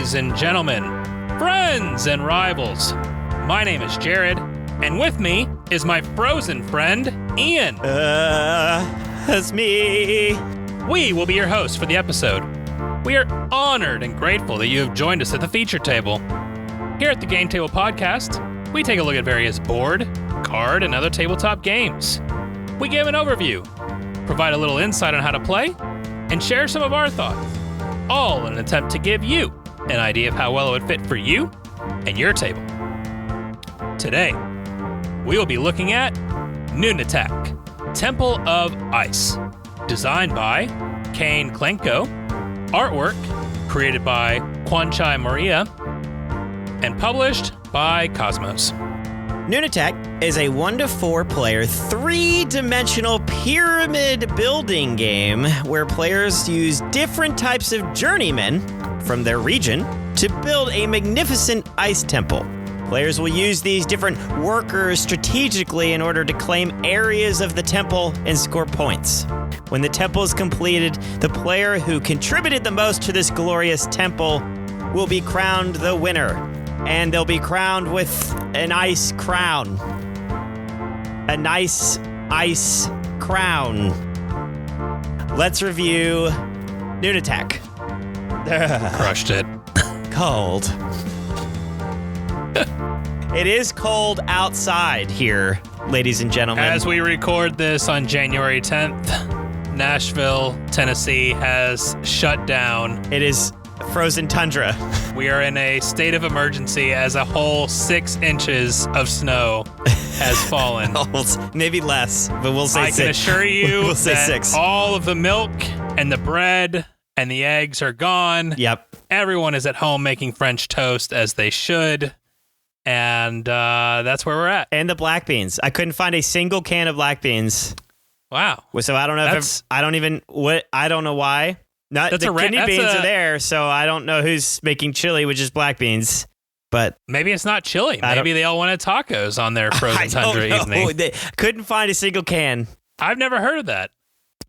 Ladies and gentlemen, friends and rivals, my name is Jared, and with me is my frozen friend, Ian. That's me. We will be your hosts for the episode. We are honored and grateful that you have joined us at the feature table. Here at the Game Table Podcast, we take a look at various board, card, and other tabletop games. We give an overview, provide a little insight on how to play, and share some of our thoughts, all in an attempt to give you an idea of how well it would fit for you and your table. Today, we will be looking at Nunatak, Temple of Ice, designed by Kane Klenko, artwork created by Kwanchai Maria, and published by Kosmos. Nunatak is a 1-to-4 player, 3-dimensional pyramid building game where players use different types of journeymen from their region to build a magnificent ice temple. Players will use these different workers strategically in order to claim areas of the temple and score points. When the temple is completed, the player who contributed the most to this glorious temple will be crowned the winner. And they'll be crowned with an ice crown. A nice ice crown. Let's review Nunatak. Crushed it. Cold. It is cold outside here, ladies and gentlemen. As we record this on January 10th, Nashville, Tennessee has shut down. It is frozen tundra. We are in a state of emergency as a whole 6 inches of snow has fallen. Maybe less, but we'll say 6. I can assure you we'll say that 6. All of the milk and the bread and the eggs are gone. Yep. Everyone is at home making French toast as they should. And that's where we're at. And the black beans. I couldn't find a single can of black beans. Wow. So I don't know I don't know why. The kidney beans are there, so I don't know who's making chili, which is black beans. But maybe it's not chili. Maybe they all wanted tacos on their frozen tundra evening. They couldn't find a single can. I've never heard of that.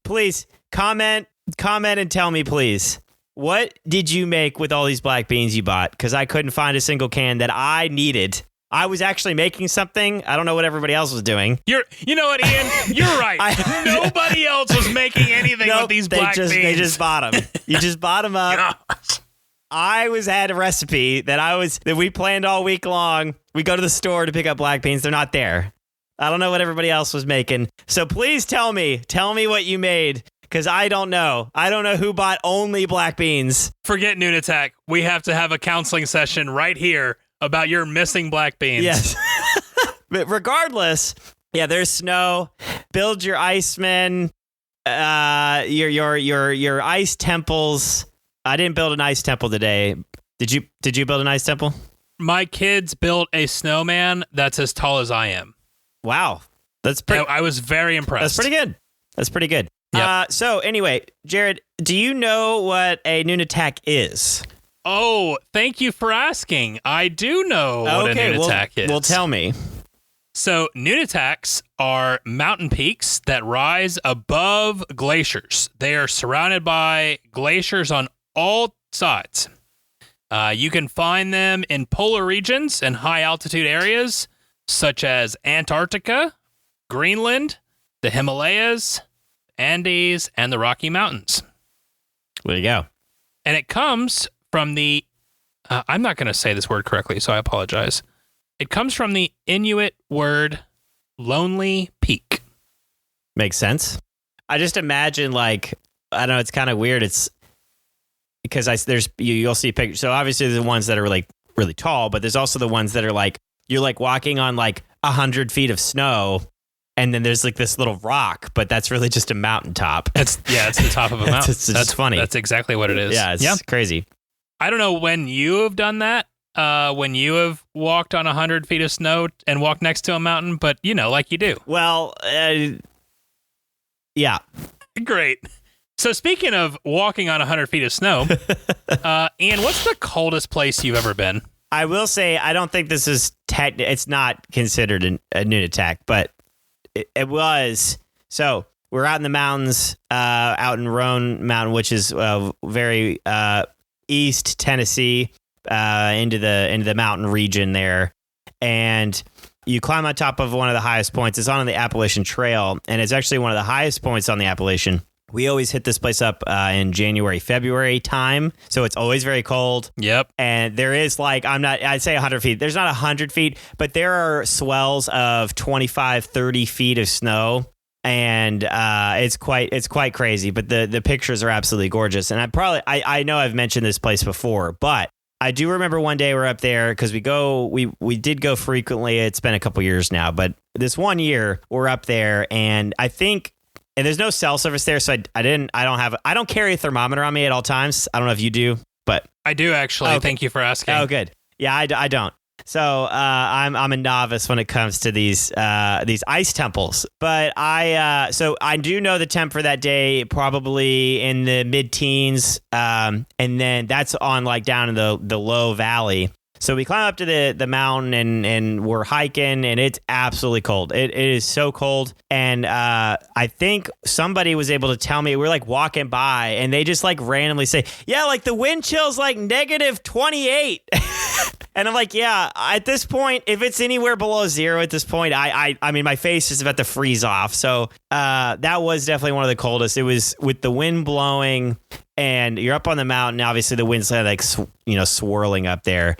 Please comment and tell me, please. What did you make with all these black beans you bought? Because I couldn't find a single can that I needed. I was actually making something. I don't know what everybody else was doing. You know what, Ian? You're right. Nobody else was making anything with these black beans. They just bought them. You just bought them up. Gosh. I had a recipe that we planned all week long. We go to the store to pick up black beans. They're not there. I don't know what everybody else was making. So please tell me what you made. Because I don't know. I don't know who bought only black beans. Forget Nunatak. We have to have a counseling session right here about your missing black beans. Yes. But regardless, yeah, there's snow. Build your icemen, your ice temples. I didn't build an ice temple today. Did you build an ice temple? My kids built a snowman that's as tall as I am. Wow. That's pretty. I was very impressed. That's pretty good. Yep. So anyway, Jared, do you know what a Nunatak is? Oh, thank you for asking. I do know what a Nunatak is. Well, tell me. So Nunataks are mountain peaks that rise above glaciers. They are surrounded by glaciers on all sides. You can find them in polar regions and high altitude areas such as Antarctica, Greenland, the Himalayas, Andes, and the Rocky Mountains. There you go. And it comes from the, I'm not going to say this word correctly, so I apologize. It comes from the Inuit word lonely peak. Makes sense. I just imagine I don't know, it's kind of weird. It's because you'll see pictures. So obviously there's the ones that are really, really tall, but there's also the ones that are you're walking on 100 feet of snow. And then there's this little rock, but that's really just a mountaintop. It's the top of a mountain. That's funny. That's exactly what it is. Yeah, it's crazy. I don't know when you have done that, when you have walked on 100 feet of snow and walked next to a mountain, but like you do. Well, yeah. Great. So speaking of walking on 100 feet of snow, Ian, what's the coldest place you've ever been? I will say, I don't think this is it's not considered a Nunatak, but it was. So we're out in the mountains, out in Roan Mountain, which is very east Tennessee. into the mountain region there, and you climb on top of one of the highest points. It's on the Appalachian Trail, and it's actually one of the highest points on the Appalachian. We always hit this place up in January, February time, so it's always very cold. Yep. And there is I'd say 100 feet. There's not 100 feet, but there are swells of 25, 30 feet of snow. And it's quite crazy, but the pictures are absolutely gorgeous. And I know I've mentioned this place before, but I do remember one day we're up there because we did go frequently. It's been a couple years now, but this one year we're up there, and there's no cell service there, so I don't carry a thermometer on me at all times. I don't know if you do, but I do actually. Okay. Thank you for asking. Oh, good. Yeah, I don't. So I'm a novice when it comes to these ice temples, but I do know the temp for that day probably in the mid-teens, and then that's on down in the low valley. So we climb up to the mountain and we're hiking, and it's absolutely cold. It is so cold, and I think somebody was able to tell me, we're walking by, and they just randomly say, yeah, the wind chill's negative 28. And I'm yeah, at this point, if it's anywhere below zero at this point, I mean, my face is about to freeze off. So that was definitely one of the coldest. It was with the wind blowing, and you're up on the mountain. Obviously, the wind's swirling up there.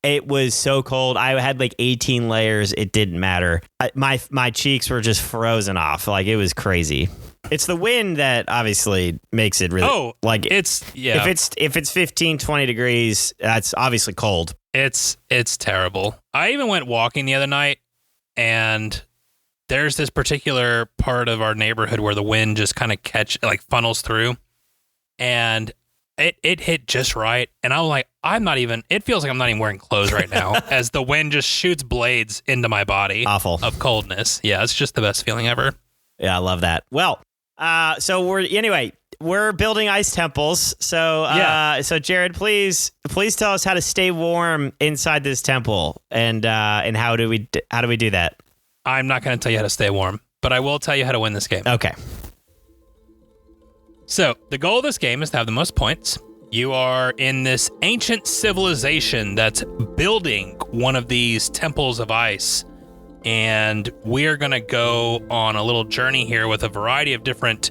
It was so cold. I had 18 layers. It didn't matter. My cheeks were just frozen off. It was crazy. It's the wind that obviously makes it really if it's 15, 20 degrees, that's obviously cold. It's terrible. I even went walking the other night, and there's this particular part of our neighborhood where the wind just kind of funnels through, and it hit just right. And I was it feels like I'm not even wearing clothes right now as the wind just shoots blades into my body. Awful. Of coldness. Yeah, it's just the best feeling ever. Yeah, I love that. Well, so we're building ice temples. So so Jared, please tell us how to stay warm inside this temple, and how do we do that? I'm not going to tell you how to stay warm, but I will tell you how to win this game. Okay. So the goal of this game is to have the most points. You are in this ancient civilization that's building one of these temples of ice. And we are going to go on a little journey here with a variety of different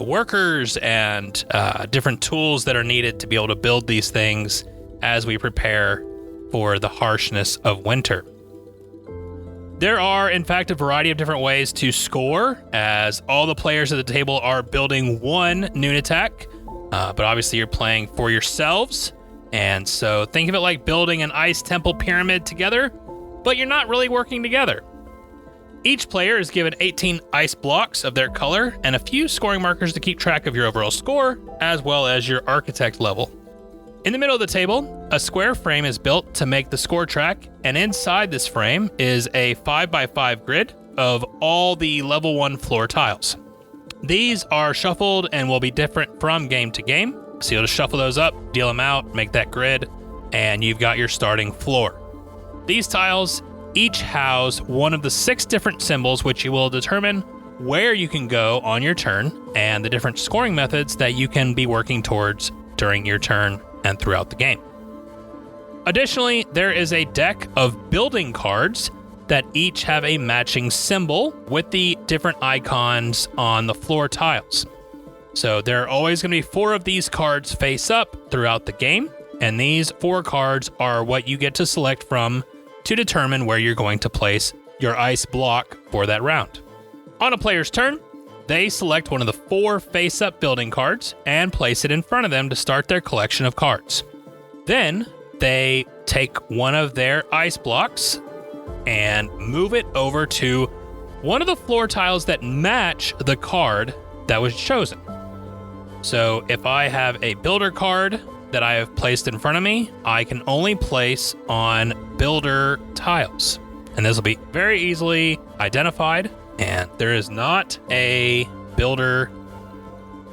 workers and different tools that are needed to be able to build these things as we prepare for the harshness of winter. There are, in fact, a variety of different ways to score, as all the players at the table are building one Nunatak, but obviously you're playing for yourselves. And so think of it like building an ice temple pyramid together, but you're not really working together. Each player is given 18 ice blocks of their color and a few scoring markers to keep track of your overall score, as well as your architect level. In the middle of the table, a square frame is built to make the score track, and inside this frame is a 5x5 grid of all the level 1 floor tiles. These are shuffled and will be different from game to game, so you'll just shuffle those up, deal them out, make that grid, and you've got your starting floor. These tiles each house one of the 6 different symbols, which you will determine where you can go on your turn and the different scoring methods that you can be working towards during your turn and throughout the game. Additionally, there is a deck of building cards that each have a matching symbol with the different icons on the floor tiles. So there are always going to be 4 of these cards face up throughout the game, and these 4 cards are what you get to select from to determine where you're going to place your ice block for that round. On a player's turn, they select one of the 4 face-up building cards and place it in front of them to start their collection of cards. Then they take one of their ice blocks and move it over to one of the floor tiles that match the card that was chosen. So if I have a builder card that I have placed in front of me, I can only place on builder tiles. And this will be very easily identified. And there is not a builder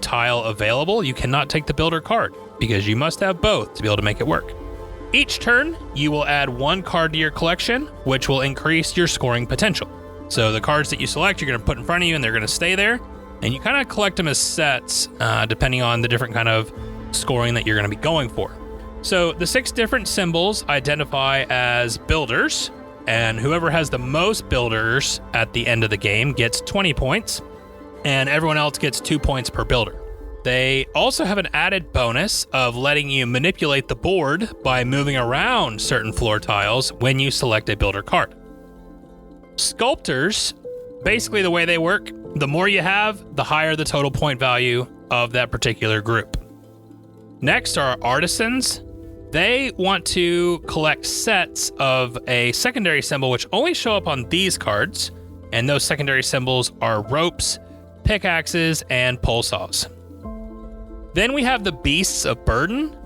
tile available. You cannot take the builder card because you must have both to be able to make it work. Each turn, you will add 1 card to your collection, which will increase your scoring potential. So the cards that you select, you're going to put in front of you and they're going to stay there. And you kind of collect them as sets, depending on the different kind of scoring that you're going to be going for. So the 6 different symbols identify as builders, and whoever has the most builders at the end of the game gets 20 points, and everyone else gets 2 points per builder. They also have an added bonus of letting you manipulate the board by moving around certain floor tiles when you select a builder card. Sculptors, basically the way they work, the more you have, the higher the total point value of that particular group. Next are artisans. They want to collect sets of a secondary symbol which only show up on these cards, and those secondary symbols are ropes, pickaxes, and pole saws. Then we have the beasts of burden.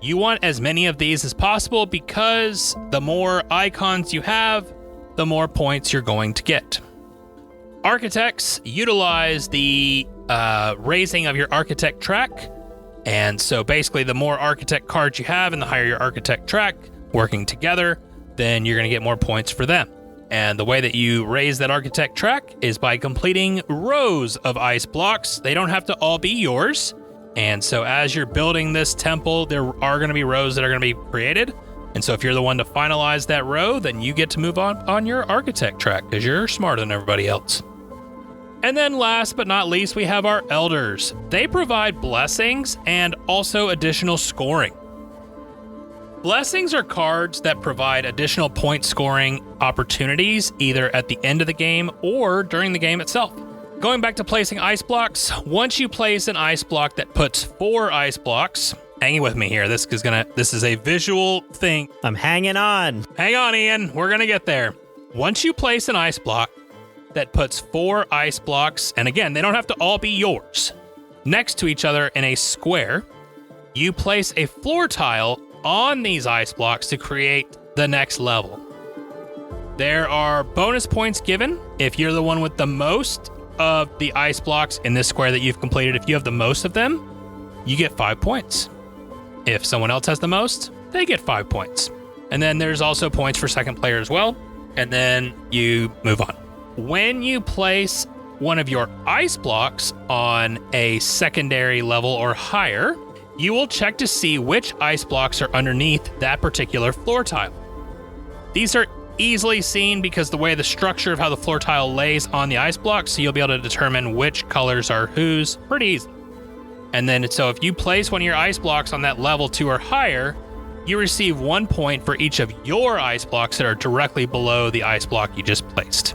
You want as many of these as possible because the more icons you have, the more points you're going to get. Architects utilize the raising of your architect track. And so basically the more architect cards you have and the higher your architect track working together, then you're going to get more points for them. And the way that you raise that architect track is by completing rows of ice blocks. They don't have to all be yours. And so as you're building this temple, there are going to be rows that are going to be created. And so if you're the one to finalize that row, then you get to move on your architect track because you're smarter than everybody else. And then last but not least, we have our elders. They provide blessings and also additional scoring. Blessings are cards that provide additional point scoring opportunities either at the end of the game or during the game itself. Going back to placing ice blocks, once you place an ice block that puts 4 ice blocks, hanging with me here, this is a visual thing. I'm hanging on. Hang on, Ian, we're gonna get there. Once you place an ice block that puts 4 ice blocks, and again, they don't have to all be yours, next to each other in a square, you place a floor tile on these ice blocks to create the next level. There are bonus points given if you're the one with the most of the ice blocks in this square that you've completed. If you have the most of them, you get 5 points. If someone else has the most, they get 5 points. And then there's also points for second player as well, and then you move on. When you place one of your ice blocks on a secondary level or higher, you will check to see which ice blocks are underneath that particular floor tile. These are easily seen because the way the structure of how the floor tile lays on the ice block, so you'll be able to determine which colors are whose pretty easy. And then so if you place one of your ice blocks on that level 2 or higher, you receive 1 point for each of your ice blocks that are directly below the ice block you just placed.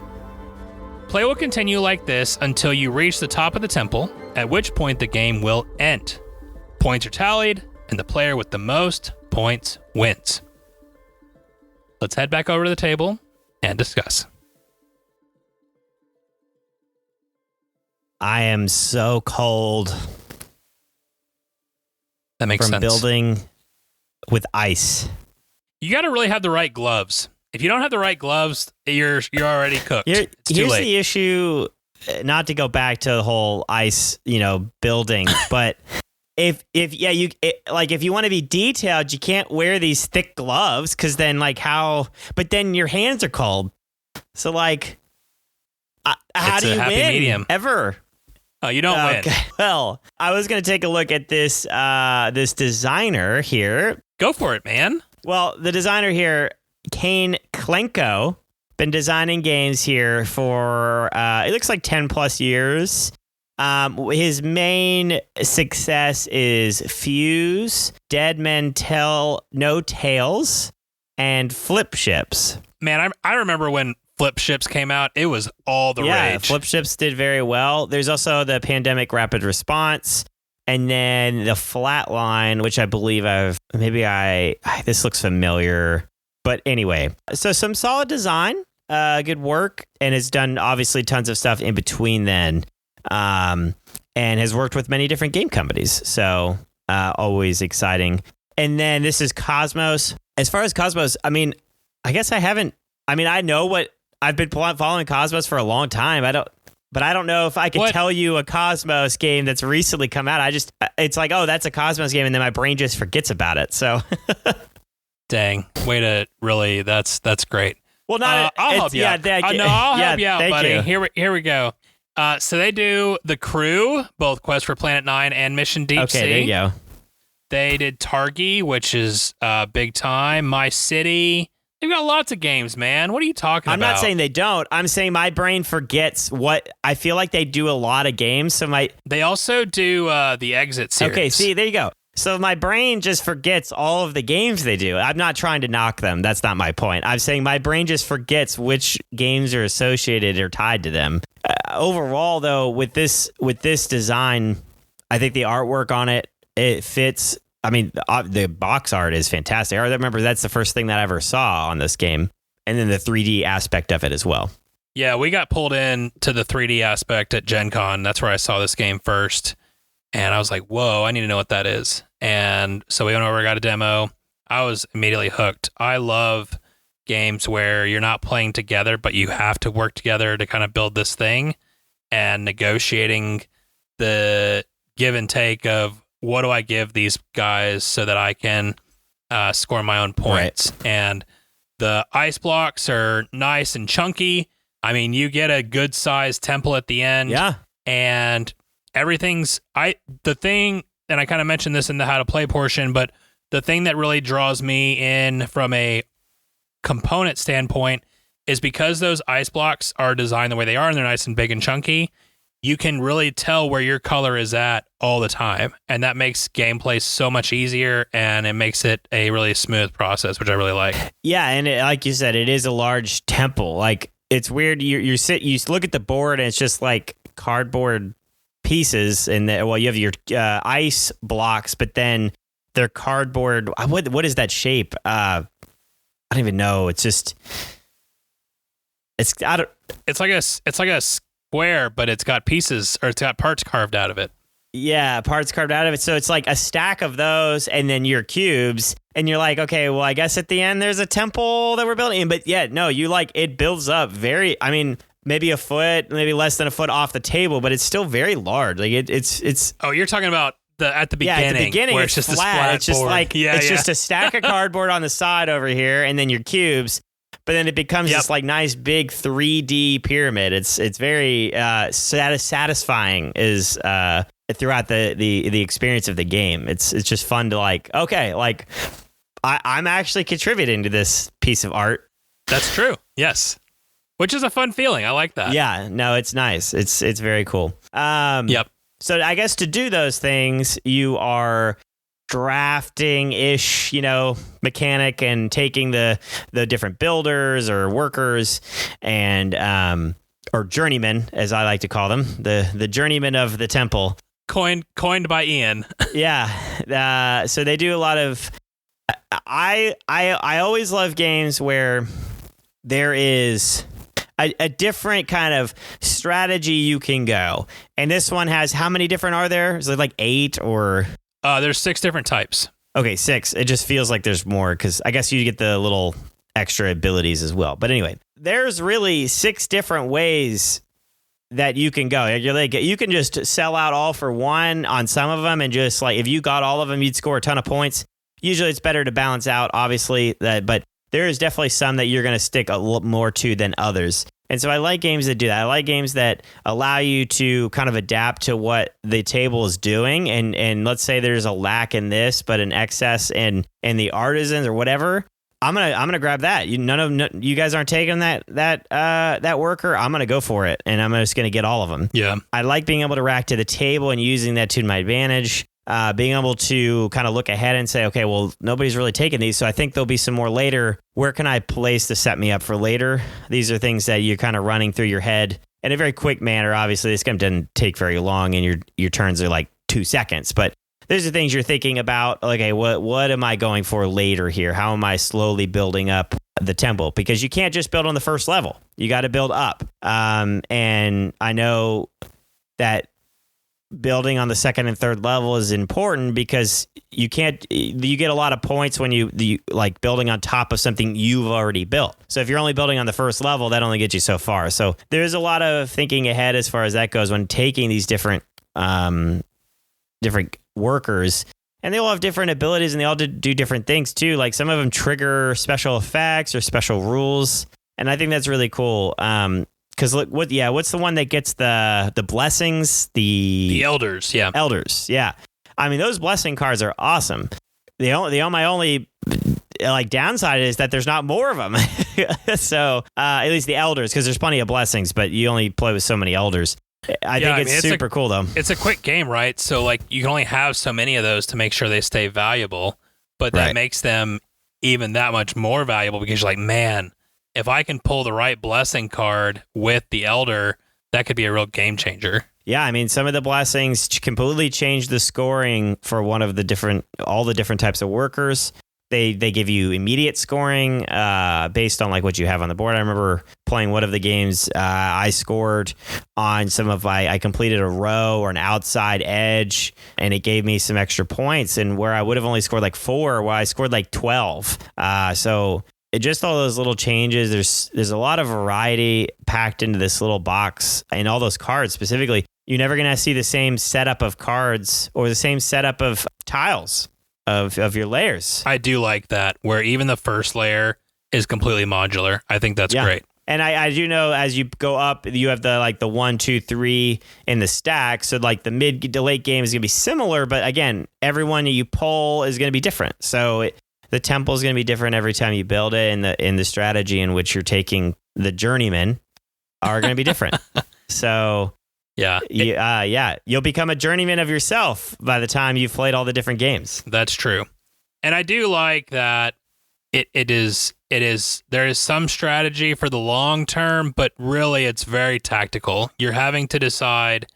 Play will continue like this until you reach the top of the temple, at which point the game will end. Points are tallied, and the player with the most points wins. Let's head back over to the table and discuss. I am so cold. That makes sense. From building with ice. You got to really have the right gloves. If you don't have the right gloves, you're already cooked. It's too here's late. The issue, not to go back to the whole ice, building, but if you want to be detailed, you can't wear these thick gloves because then but then your hands are cold. So how do you happy win? Medium. Ever? Oh, you don't win. Well, I was going to take a look at this designer here. Go for it, man. Well, the designer here, Kane Klenko, been designing games here for it looks like 10 plus years. His main success is Fuse, Dead Men Tell No Tales, and Flip Ships. Man, I remember when Flip Ships came out. It was all the rage. Flip Ships did very well. There's also the Pandemic Rapid Response, and then the Flatline, which I believe this looks familiar. But anyway, so some solid design, good work, and has done obviously tons of stuff in between then, and has worked with many different game companies. So always exciting. And then this is Kosmos. As far as Kosmos, I know what I've been following Kosmos for a long time. But I don't know if I could tell you a Kosmos game that's recently come out. It's like, oh, that's a Kosmos game, and then my brain just forgets about it. So. Dang, way to really, that's great. Well, I'll help you out. I'll help you out, buddy. You. Here we go. So they do The Crew, both Quest for Planet 9 and Mission Deep Sea. Okay, there you go. They did Targi, which is big time. My City. They've got lots of games, man. What are you talking about? I'm not saying they don't. I'm saying my brain forgets what I feel like they do a lot of games. So they also do the Exit series. Okay, see, there you go. So my brain just forgets all of the games they do. I'm not trying to knock them. That's not my point. I'm saying my brain just forgets which games are associated or tied to them. Overall, though, with this design, I think the artwork on it fits. I mean, the box art is fantastic. I remember that's the first thing that I ever saw on this game. And then the 3D aspect of it as well. Yeah, we got pulled in to the 3D aspect at Gen Con. That's where I saw this game first. And I was like, whoa, I need to know what that is. And so we went over, got a demo. I was immediately hooked. I love games where you're not playing together, but you have to work together to kind of build this thing, and negotiating the give and take of, what do I give these guys so that I can score my own points? Right. And the ice blocks are nice and chunky. I mean, you get a good sized temple at the end. Yeah. And everything's the thing, and I kind of mentioned this in the how to play portion, but the thing that really draws me in from a component standpoint is because those ice blocks are designed the way they are and they're nice and big and chunky, you can really tell where your color is at all the time. And that makes gameplay so much easier, and it makes it a really smooth process, which I really like. Yeah, and like you said, it is a large temple. Like, it's weird. You look at the board, and it's just like cardboard pieces, and you have your ice blocks, but then they're cardboard. What is that shape? I don't even know. It's just it's like a square, but it's got pieces, or it's got parts carved out of it. Yeah, parts carved out of it. So it's like a stack of those, and then your cubes, and you're like, okay, well, I guess at the end there's a temple that we're building. But yeah, no, it builds up maybe a foot, maybe less than a foot off the table, but it's still very large. Like it's. Oh, you're talking about at the beginning. Yeah, at the beginning, where it's just flat. a flat it's just board. like just a stack of cardboard on the side over here, and then your cubes. But then it becomes this like nice big 3D pyramid. It's very satisfying throughout the experience of the game. It's just fun to like, okay, like I'm actually contributing to this piece of art. That's true. Yes. Which is a fun feeling. I like that. Yeah, no, it's nice. It's very cool. Yep. So I guess to do those things, you are drafting-ish, mechanic, and taking the different builders or workers and or journeymen, as I like to call them, the journeymen of the temple. Coined by Ian. Yeah. So they do a lot of. I always love games where there is a different kind of strategy you can go, and this one has, how many different are there? Is it like 8 or? There's 6 different types. Okay, 6. It just feels like there's more, because I guess you get the little extra abilities as well. But anyway, there's really 6 different ways that you can go. You can just sell out all for one on some of them, and just like, if you got all of them, you'd score a ton of points. Usually it's better to balance out, obviously, but there is definitely some that you're going to stick a little more to than others. And so I like games that do that. I like games that allow you to kind of adapt to what the table is doing. And let's say there's a lack in this, but an excess in the artisans or whatever. I'm gonna grab that. You guys aren't taking that worker. I'm gonna go for it, and I'm just gonna get all of them. Yeah. I like being able to rack to the table and using that to my advantage. Being able to kind of look ahead and say, okay, well, nobody's really taking these, so I think there'll be some more later. Where can I place to set me up for later? These are things that you're kind of running through your head in a very quick manner. Obviously, this game doesn't take very long, and your turns are like 2 seconds. But these are things you're thinking about. Okay, what am I going for later here? How am I slowly building up the temple? Because you can't just build on the first level. You got to build up. And I know that building on the second and third level is important, because you get a lot of points when you like building on top of something you've already built. So if you're only building on the first level, that only gets you so far. So there's a lot of thinking ahead as far as that goes when taking these different workers, and they all have different abilities, and they all do different things too. Like some of them trigger special effects or special rules, and I think that's really cool. Because what's the one that gets the blessings? The elders, yeah. Elders, yeah. I mean, those blessing cards are awesome. My only like downside is that there's not more of them. So at least the elders, because there's plenty of blessings, but you only play with so many elders. I think it's super cool though. It's a quick game, right? So like you can only have so many of those to make sure they stay valuable, but that makes them even that much more valuable because you're like, man, if I can pull the right blessing card with the elder, that could be a real game changer. Yeah, I mean, some of the blessings completely change the scoring for all the different types of workers. They give you immediate scoring based on like what you have on the board. I remember playing one of the games. I scored on I completed a row or an outside edge, and it gave me some extra points. And where I would have only scored like 4, I scored like 12. So just all those little changes. There's a lot of variety packed into this little box, and all those cards specifically. You're never going to see the same setup of cards or the same setup of tiles of your layers. I do like that, where even the first layer is completely modular. I think that's great. And I do know as you go up, you have the 1, 2, 3 in the stack. So like the mid to late game is going to be similar, but again, everyone you pull is going to be different. So the temple is going to be different every time you build it, and the strategy in which you're taking the journeymen are going to be different. So you'll become a journeyman of yourself by the time you've played all the different games. That's true. And I do like that there is some strategy for the long term, but really it's very tactical. You're having to decide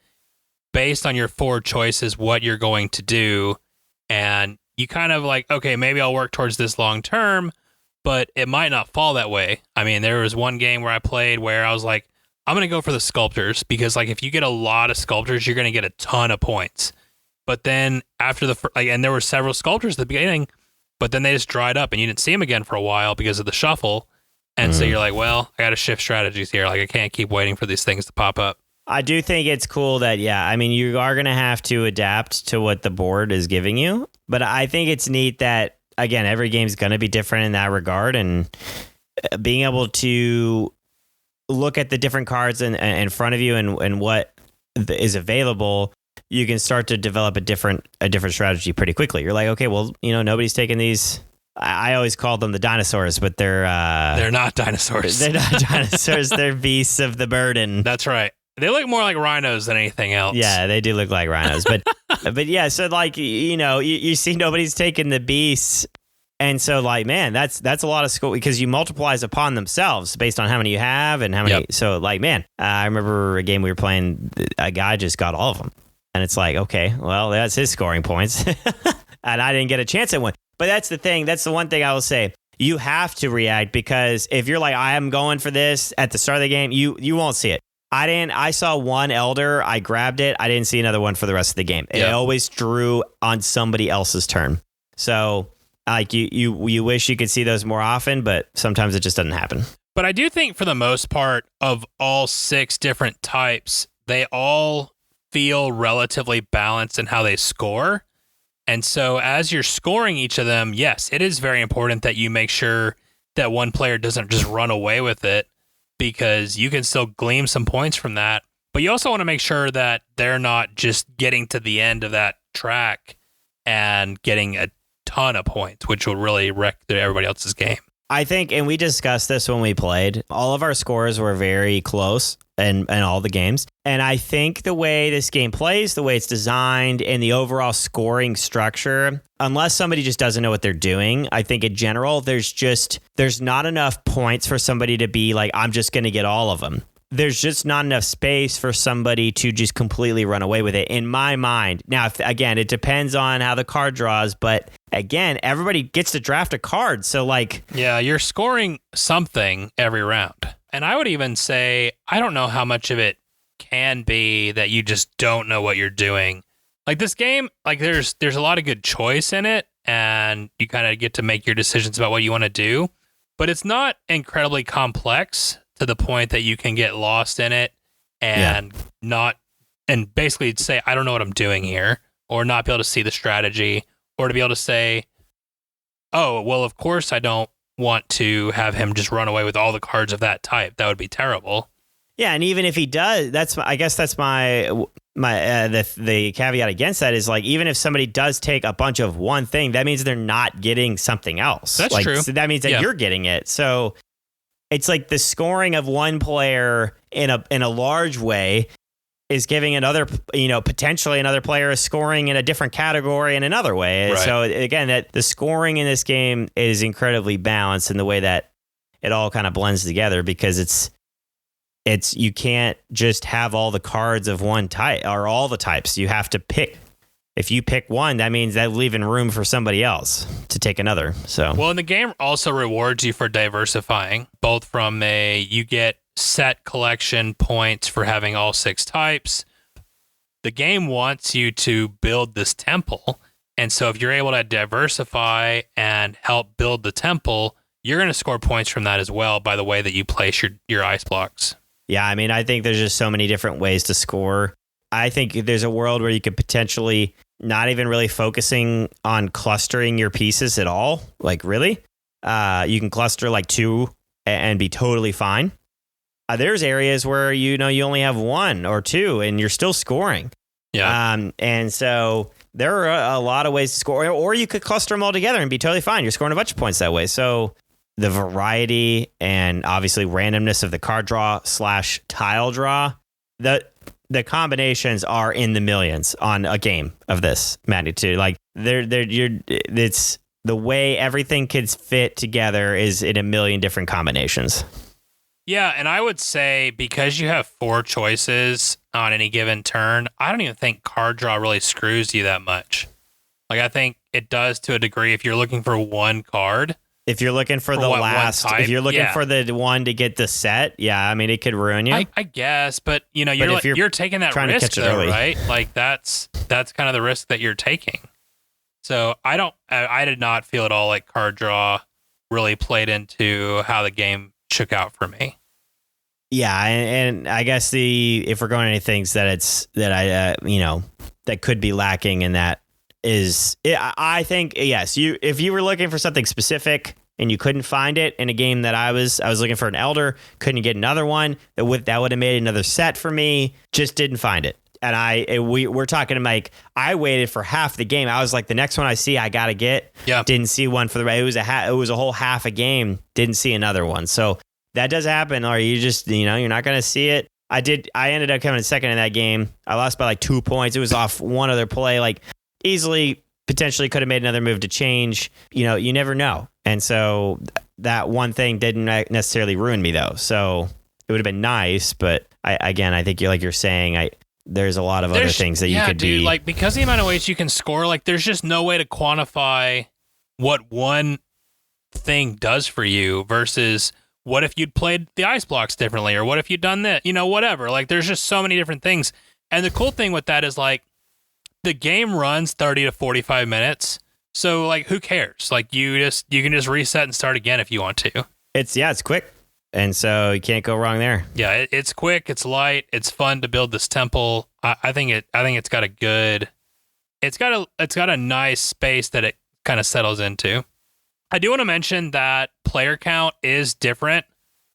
based on your 4 choices what you're going to do, and you kind of like, okay, maybe I'll work towards this long term, but it might not fall that way. I mean, there was one game where I played where I was like, I'm going to go for the sculptors because like if you get a lot of sculptors, you're going to get a ton of points. But then after and there were several sculptors at the beginning, but then they just dried up and you didn't see them again for a while because of the shuffle. And so you're like, well, I got to shift strategies here. Like I can't keep waiting for these things to pop up. I do think it's cool that, I mean, you are going to have to adapt to what the board is giving you. But I think it's neat that, again, every game's going to be different in that regard. And being able to look at the different cards in front of you and what is available, you can start to develop a different strategy pretty quickly. You're like, okay, well, nobody's taking these. I always call them the dinosaurs, but they're not dinosaurs. They're not dinosaurs. They're beasts of the burden. That's right. They look more like rhinos than anything else. Yeah, they do look like rhinos. But yeah, so like, you see nobody's taking the beasts. And so like, man, that's a lot of score because you multiplies upon themselves based on how many you have and how many. Yep. So like, man, I remember a game we were playing, a guy just got all of them. And it's like, okay, well, that's his scoring points. And I didn't get a chance at one. But that's the thing. That's the one thing I will say. You have to react because if you're like, I am going for this at the start of the game, you won't see it. I saw one elder. I grabbed it. I didn't see another one for the rest of the game. It always drew on somebody else's turn. So like you wish you could see those more often, but sometimes it just doesn't happen. But I do think for the most part of all 6 different types, they all feel relatively balanced in how they score. And so as you're scoring each of them, yes, it is very important that you make sure that one player doesn't just run away with it because you can still glean some points from that. But you also want to make sure that they're not just getting to the end of that track and getting a ton of points, which will really wreck everybody else's game. I think, and we discussed this when we played, all of our scores were very close in all the games. And I think the way this game plays, the way it's designed, and the overall scoring structure, unless somebody just doesn't know what they're doing, I think in general, there's not enough points for somebody to be like, I'm just going to get all of them. There's just not enough space for somebody to just completely run away with it, in my mind. Now, again, it depends on how the card draws, but again, everybody gets to draft a card. So like... Yeah, you're scoring something every round. And I would even say, I don't know how much of it can be that you just don't know what you're doing. Like this game, like there's a lot of good choice in it, and you kind of get to make your decisions about what you want to do, but it's not incredibly complex to the point that you can get lost in it and and basically say, I don't know what I'm doing here, or not be able to see the strategy, or to be able to say, oh, well, of course I don't want to have him just run away with all the cards of that type. That would be terrible. Yeah, and even if he does, I guess that's the caveat against that is like, even if somebody does take a bunch of one thing, that means they're not getting something else. That's true. So that means that you're getting it. So it's like the scoring of one player in a large way is giving another, potentially another player is scoring in a different category in another way. Right. So again, that the scoring in this game is incredibly balanced in the way that it all kind of blends together, because it's you can't just have all the cards of one type or all the types. You have to pick. If you pick one, that means that leaving room for somebody else to take another. So well, and the game also rewards you for diversifying, both from you get set collection points for having all 6 types. The game wants you to build this temple, and so if you're able to diversify and help build the temple, you're going to score points from that as well by the way that you place your ice blocks. Yeah, I mean, I think there's just so many different ways to score. I think there's a world where you could potentially not even really focusing on clustering your pieces at all. Like, really? You can cluster like 2 and be totally fine. There's areas where, you only have 1 or 2 and you're still scoring. Yeah. And so there are a lot of ways to score. Or you could cluster them all together and be totally fine. You're scoring a bunch of points that way. So the variety and obviously randomness of the card draw / tile draw, the combinations are in the millions on a game of this magnitude. Like it's the way everything could fit together is in a million different combinations. Yeah, and I would say because you have 4 choices on any given turn, I don't even think card draw really screws you that much. Like, I think it does to a degree if you're looking for one card. If you're looking for the last, if you're looking for the one to get the set, yeah, I mean, it could ruin you. I guess, but you're taking that risk though, right? Like that's kind of the risk that you're taking. So I did not feel at all like card draw really played into how the game shook out for me. Yeah, and I guess if we're going into things that could be lacking in that. I think, yes, if you were looking for something specific and you couldn't find it in a game that I was looking for an Elder, couldn't get another one, that would have made another set for me, just didn't find it. And we're talking like, I waited for half the game. I was like, the next one I see, I got to get. Yeah. Didn't see one for it was a whole half a game, didn't see another one. So that does happen, or you just, you're not going to see it. I ended up coming second in that game. I lost by like 2 points. It was off one other play. Like, easily, potentially could have made another move to change. You never know. And so that one thing didn't necessarily ruin me, though. So it would have been nice. But I think you're saying, there's a lot of other things that you could be. Like, because the amount of ways you can score, like, there's just no way to quantify what one thing does for you versus what if you'd played the ice blocks differently, or what if you'd done that, whatever. Like, there's just so many different things. And the cool thing with that is, like, the game runs 30 to 45 minutes. So, like, who cares? Like, you can just reset and start again if you want to. It's quick. And so you can't go wrong there. Yeah, it's quick, it's light, it's fun to build this temple. I think it's got a nice space that it kind of settles into. I do want to mention that player count is different.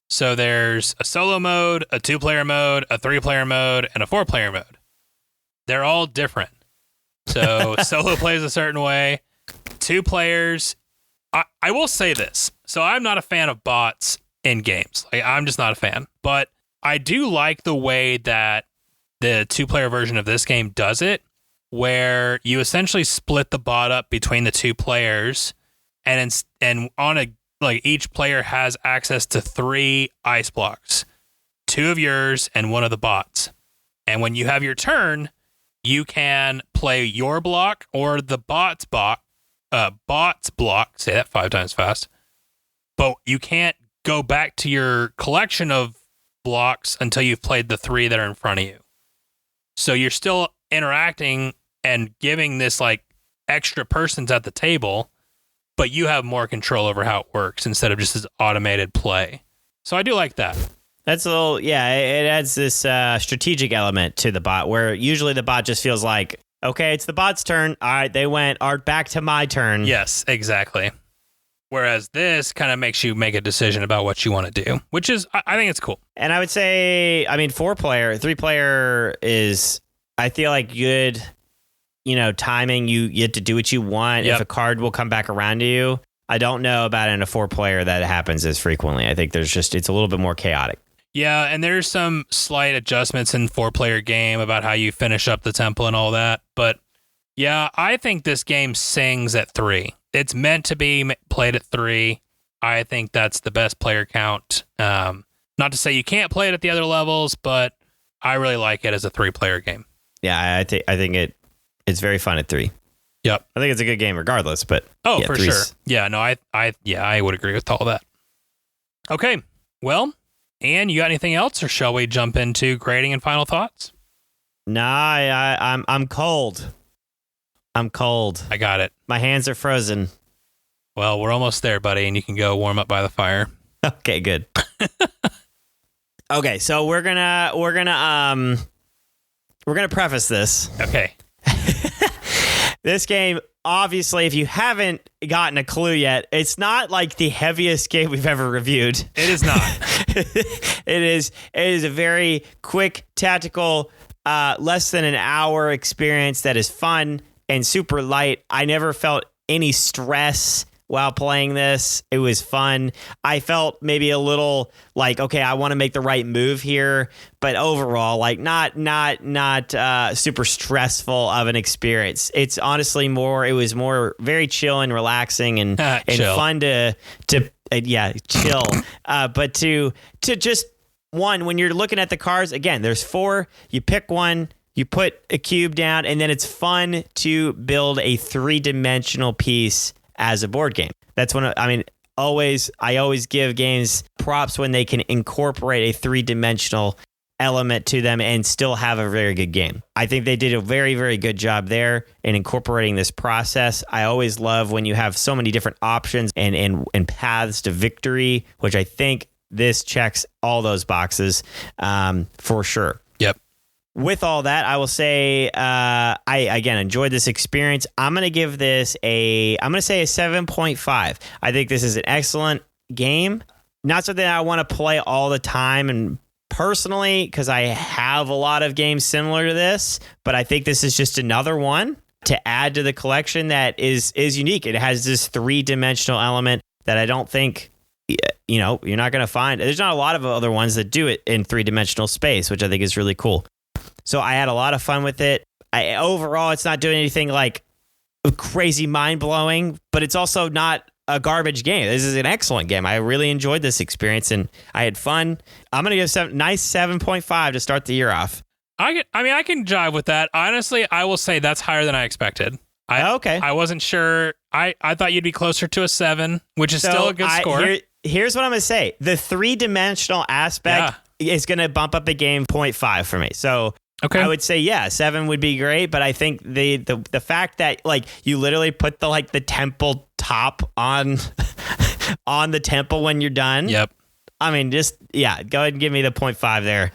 So there's a solo mode, a 2-player mode, a 3-player mode, and a 4-player mode. They're all different. So solo plays a certain way. 2 players. I will say this. So I'm not a fan of bots in games. Like, I'm just not a fan. But I do like the way that the 2-player version of this game does it, where you essentially split the bot up between the 2 players, and on a, like, each player has access to 3 ice blocks, 2 of yours and 1 of the bots. And when you have your turn, you can play your block or the bot's block. Say that 5 times fast. But you can't go back to your collection of blocks until you've played the 3 that are in front of you. So you're still interacting and giving this, like, extra persons at the table, but you have more control over how it works instead of just this automated play. So I do like that. That's a little, yeah, it adds this strategic element to the bot, where usually the bot just feels like, okay, it's the bot's turn. All right, they went back to my turn. Yes, exactly. Whereas this kind of makes you make a decision about what you want to do, which is, I think it's cool. And I would say, I mean, 4-player, 3-player is, I feel like good, timing. You get to do what you want. Yep. If a card will come back around to you. I don't know about in a 4-player that happens as frequently. I think it's a little bit more chaotic. Yeah, and there's some slight adjustments in 4-player game about how you finish up the temple and all that. But yeah, I think this game sings at 3. It's meant to be played at 3. I think that's the best player count. Not to say you can't play it at the other levels, but I really like it as a 3-player game. Yeah, I think it's very fun at 3. Yep. I think it's a good game regardless, but yeah, for sure. Yeah, no, I would agree with all that. Okay, well, Ann, you got anything else, or shall we jump into grading and final thoughts? Nah, I'm cold. I'm cold. I got it. My hands are frozen. Well, we're almost there, buddy, and you can go warm up by the fire. Okay, good. Okay, so we're gonna preface this. Okay. This game, obviously, if you haven't gotten a clue yet, it's not like the heaviest game we've ever reviewed. It is not. It is a very quick, tactical, less than an hour experience that is fun and super light. I never felt any stress while playing this. It was fun. I felt maybe a little like, okay, I want to make the right move here, but overall, like not super stressful of an experience. It's honestly it was more very chill and relaxing and fun to chill. But to just when you're looking at the cards, again, there's 4, you pick one, you put a cube down, and then it's fun to build a 3-dimensional piece as a board game. That's when I always give games props when they can incorporate a 3-dimensional element to them and still have a very good game. I think they did a very, very good job there in incorporating this process. I always love when you have so many different options and paths to victory, which I think this checks all those boxes for sure. Yep. With all that, I will say I again enjoyed this experience. I'm going to give this a 7.5. I think this is an excellent game. Not something I want to play all the time and personally, because I have a lot of games similar to this, but I think this is just another one to add to the collection that is unique. It has this 3-dimensional element that I don't think you're not going to find. There's not a lot of other ones that do it in 3-dimensional space, which I think is really cool. So I had a lot of fun with it. Overall, it's not doing anything like crazy mind-blowing, but it's also not a garbage game. This is an excellent game. I really enjoyed this experience, and I had fun. I'm going to give a nice 7.5 to start the year off. I can jive with that. Honestly, I will say that's higher than I expected. Okay. I wasn't sure. I thought you'd be closer to a 7, which is still a good score. Here's what I'm going to say. The 3-dimensional aspect is going to bump up the game 0.5 for me. So okay. I would say, 7 would be great, but I think the fact that like you literally put the temple top on the temple when you're done. Yep. I mean, just go ahead and give me the 0.5 there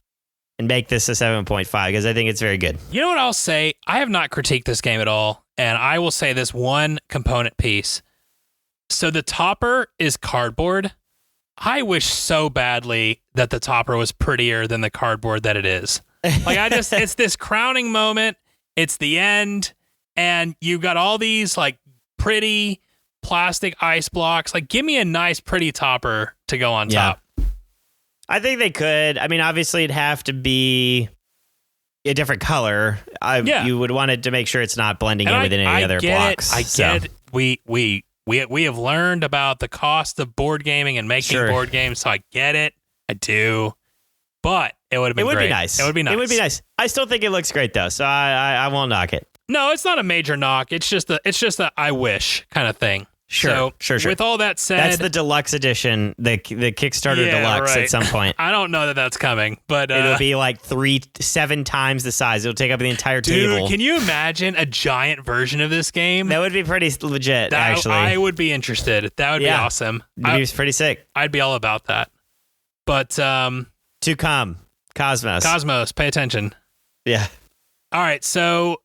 and make this a 7.5 because I think it's very good. You know what I'll say? I have not critiqued this game at all, and I will say this one component piece. So the topper is cardboard. I wish so badly that the topper was prettier than the cardboard that it is. Like it's this crowning moment. It's the end. And you've got all these like pretty plastic ice blocks. Like give me a nice, pretty topper to go on top. I think they could. I mean, obviously it'd have to be a different color. You would want it to make sure it's not blending in with any other blocks. I get it. We have learned about the cost of board gaming and making board games, so I get it. I do. But it would have been great. Be nice. It would be nice. It would be nice. I still think it looks great though, so I won't knock it. No, it's not a major knock. It's just a I wish kind of thing. Sure. With all that said, that's the deluxe edition, the Kickstarter deluxe at some point. I don't know that that's coming, but it'll be like 7 times the size. It'll take up the entire table. Dude, can you imagine a giant version of this game? That would be pretty legit. Actually, I would be interested. That would be awesome. It'd be pretty sick. I'd be all about that. But to come, Kosmos, pay attention. Yeah. All right, so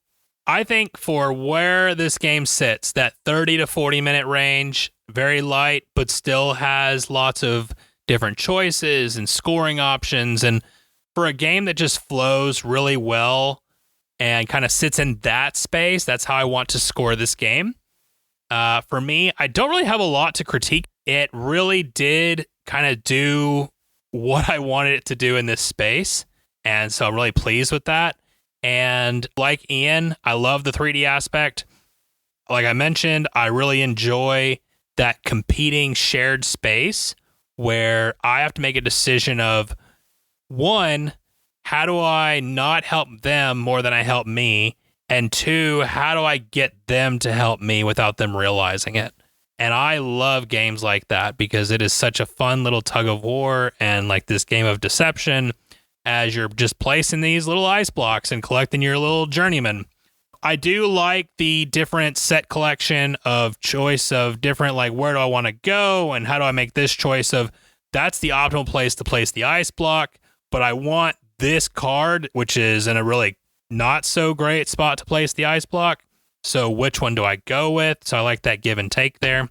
I think for where this game sits, that 30 to 40 minute range, very light, but still has lots of different choices and scoring options. And for a game that just flows really well and kind of sits in that space, that's how I want to score this game. For me, I don't really have a lot to critique. It really did kind of do what I wanted it to do in this space. And so I'm really pleased with that. And like Ian, I love the 3D aspect. Like I mentioned, I really enjoy that competing shared space where I have to make a decision of, one, how do I not help them more than I help me? And two, how do I get them to help me without them realizing it? And I love games like that because it is such a fun little tug of war and like this game of deception as you're just placing these little ice blocks and collecting your little journeyman. I do like the different set collection of choice of different, like, where do I want to go and how do I make this choice of that's the optimal place to place the ice block, but I want this card, which is in a really not so great spot to place the ice block. So which one do I go with? So I like that give and take there.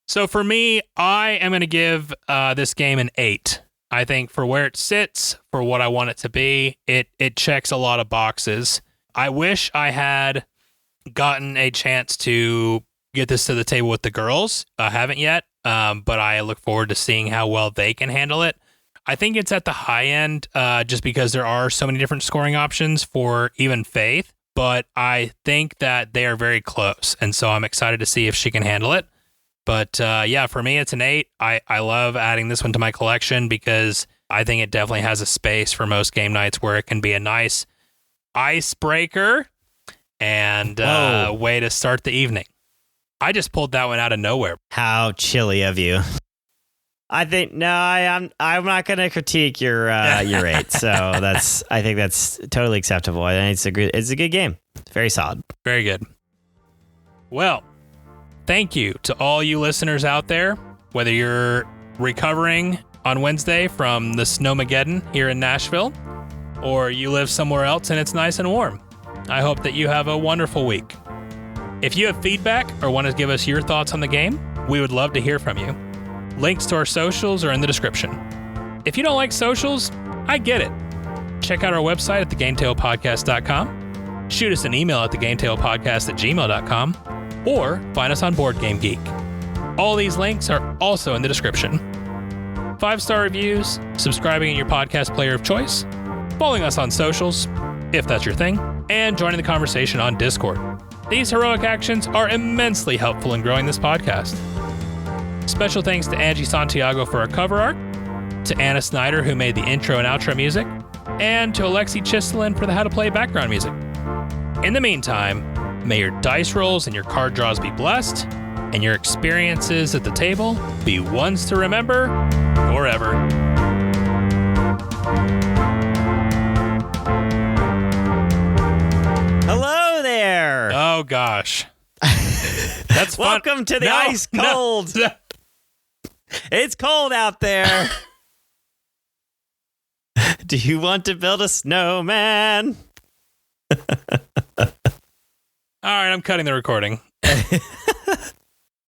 So for me, I am going to give this game an 8. I think for where it sits, for what I want it to be, it checks a lot of boxes. I wish I had gotten a chance to get this to the table with the girls. I haven't yet, but I look forward to seeing how well they can handle it. I think it's at the high end just because there are so many different scoring options for even Faith, but I think that they are very close, and so I'm excited to see if she can handle it. But yeah, for me, it's an 8. I love adding this one to my collection because I think it definitely has a space for most game nights where it can be a nice icebreaker and way to start the evening. I just pulled that one out of nowhere. How chilly of you. I think I'm not going to critique your 8. So I think that's totally acceptable. I think it's a good game. It's very solid. Very good. Well, thank you to all you listeners out there, whether you're recovering on Wednesday from the Snowmageddon here in Nashville, or you live somewhere else and it's nice and warm. I hope that you have a wonderful week. If you have feedback or want to give us your thoughts on the game, we would love to hear from you. Links to our socials are in the description. If you don't like socials, I get it. Check out our website at thegametablepodcast.com, shoot us an email at thegametablepodcast@gmail.com, or find us on Board Game Geek. All these links are also in the description. 5-star reviews, subscribing in your podcast player of choice, following us on socials, if that's your thing, and joining the conversation on Discord. These heroic actions are immensely helpful in growing this podcast. Special thanks to Angie Santiago for our cover art, to Anna Snyder, who made the intro and outro music, and to Alexi Chistelin for the How to Play background music. In the meantime, may your dice rolls and your card draws be blessed, and your experiences at the table be ones to remember forever. Hello there. Oh, gosh. That's fun. Welcome to the ice cold. No. It's cold out there. Do you want to build a snowman? All right, I'm cutting the recording.